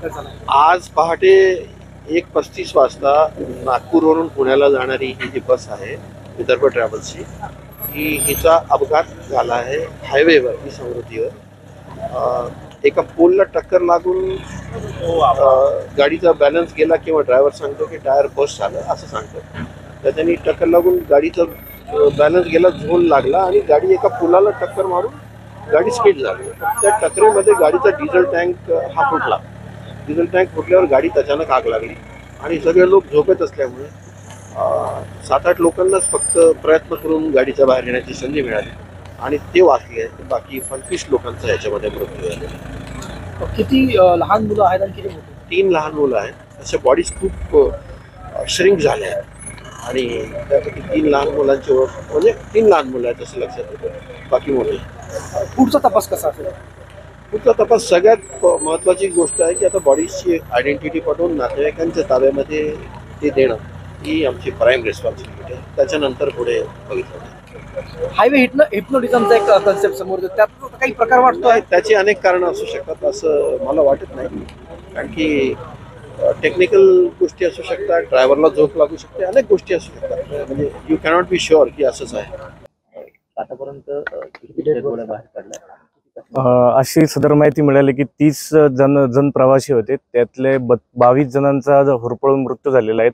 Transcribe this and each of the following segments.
अपघात झाला? आज पहाटे 1:35 वाजता नागपूरवरून पुण्याला जाणारी ही जी बस आहे विदर्भ ट्रॅव्हल्सची, हिचा अपघात झाला आहे हायवेवर, ही समृद्धीवर. एका पोलला टक्कर लागून गाडीचा बॅलन्स गेला किंवा ड्रायव्हर सांगतो की टायर बस्ट झालं असं सांगतो. त्याच्यानी टक्कर लागून गाडीचा बॅलन्स गेला, झोल लागला आणि गाडी एका पुलाला टक्कर मारून गाडी स्किड झाली. त्या टक्करीमध्ये गाडीचा डिझेल टँक हा फुटला. डिझेल टँक फुटल्यावर गाडीत अचानक आग लागली आणि सगळे लोक झोपेत असल्यामुळे 7-8 लोकांनाच फक्त प्रयत्न करून गाडीच्या बाहेर येण्याची संधी मिळाली आणि ते वाचले. बाकी 25 लोकांचा याच्यामध्ये मृत्यू झाला. किती लहान मुलं आहेत आणि किती मोठी? 3 लहान मुलं आहेत. अशा बॉडीज खूप श्रिंक झाल्या आहेत आणि त्यापैकी 3 लहान मुलांची ओळख, म्हणजे 3 लहान मुलं आहेत असं लक्षात येतं, बाकी मोठे. पुढचा तपास कसा असेल? पुढचा तपास सगळ्यात महत्त्वाची गोष्ट आहे की आता बॉडीजची आयडेंटिटी पटवून नातेवाईकांच्या ताब्यामध्ये ते देणं ही आमची प्राईम रिस्पॉन्सिबिलिटी आहे. त्याच्यानंतर पुढे बघितलं. हायवे हिप्नोटिझमचा एक कन्सेप्ट समोर येतो, त्यात काही प्रकार वाटतो? त्याची अनेक कारणं असू शकतात असं मला वाटत नाही, कारण की टेक्निकल गोष्टी असू शकतात, ड्रायव्हरला झोप लागू शकते, अनेक गोष्टी असू शकतात. म्हणजे यू कॅनॉट बी शुअर की असंच आहे. आतापर्यंत अशी सदर माहिती मिळाली की 30 जण प्रवासी होते, त्यातले 22 जणांचा होरपळून मृत्यू झालेला आहे.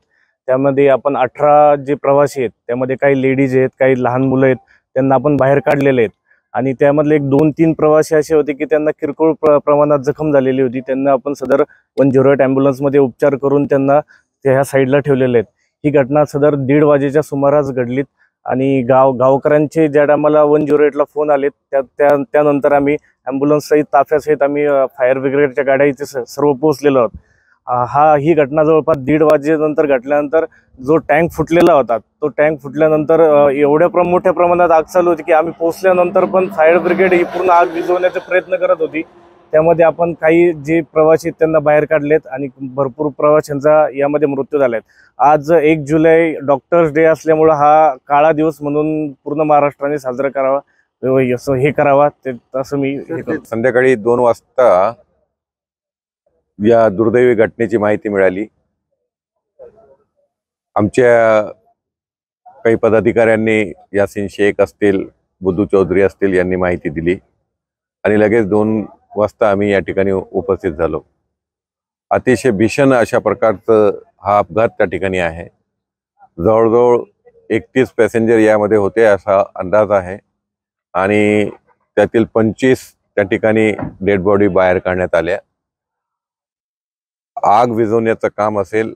त्यामध्ये आपण 18 जे प्रवासी आहेत त्यामध्ये काही लेडीज आहेत, काही लहान मुलं आहेत, त्यांना आपण बाहेर काढलेले आहेत. आणि त्यामधले 2-3 प्रवासी असे होते की त्यांना किरकोळ प्रमाणात जखम झालेली होती. त्यांना आपण सदर 108 ॲम्ब्युलन्समध्ये उपचार करून त्यांना ह्या साईडला ठेवलेले आहेत. ही घटना सदर 1:30 वाजेच्या सुमारास घडलीत आणि गावकऱ्यांचे ज्या टायमाला 108ला फोन आलेत त्यानंतर आम्ही ॲम्ब्युलन्ससहित ताफ्यासहित आम्ही फायर ब्रिगेडच्या गाड्या इथे सर्व पोहोचलेलो आहोत. ही घटना जवळपास 1:30 वाजेनंतर घडल्यानंतर जो टँक फुटलेला होता, तो टँक फुटल्यानंतर एवढ्या मोठ्या प्रमाणात आग चालू होती की आम्ही पोहोचल्यानंतर पण फायर ब्रिगेड ही पूर्ण आग विझवण्याचा प्रयत्न करत होती. त्यामध्ये आपण काही जे प्रवासी त्यांना बाहेर काढलेत आणि भरपूर प्रवाशांचा यामध्ये मृत्यू झालाय. आज 1 जुलै डॉक्टर्स डे असल्यामुळे हा काळा दिवस म्हणून पूर्ण महाराष्ट्राने साजरा करावा, हे करावा, असं मी संध्याकाळी 2 वाजता या दुर्दैवी घटनेची माहिती मिळाली. आमच्या काही पदाधिकाऱ्यांनी, यासिन शेख असतील, बुद्धू चौधरी असतील, यांनी माहिती दिली आणि लगेच 2 वाजता आम्ही या ठिकाणी उपस्थित झालो. अतिशय भीषण अशा प्रकारचं हा अपघात त्या ठिकाणी आहे. जवळजवळ 31 पॅसेंजर यामध्ये होते असा अंदाज आहे आणि त्यातील 25 त्या ठिकाणी डेड बॉडी बाहेर काढण्यात आल्या. आग विझवण्याचं काम असेल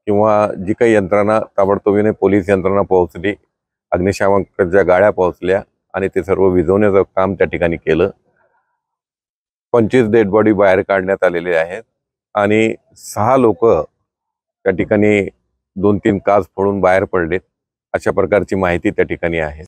किंवा जी काही यंत्रणा ताबडतोबीने पोलीस यंत्रणा पोहोचली, अग्निशामकाच्या गाड्या पोहोचल्या आणि ते सर्व विझवण्याचं काम त्या ठिकाणी केलं. 25 डेड बॉडी बाहेर काढण्यात आलेले आहेत आणि 6 लोक त्या ठिकाणी 2-3 काच फोडून बाहेर पडलेत, अशा प्रकारची माहिती त्या ठिकाणी आहे.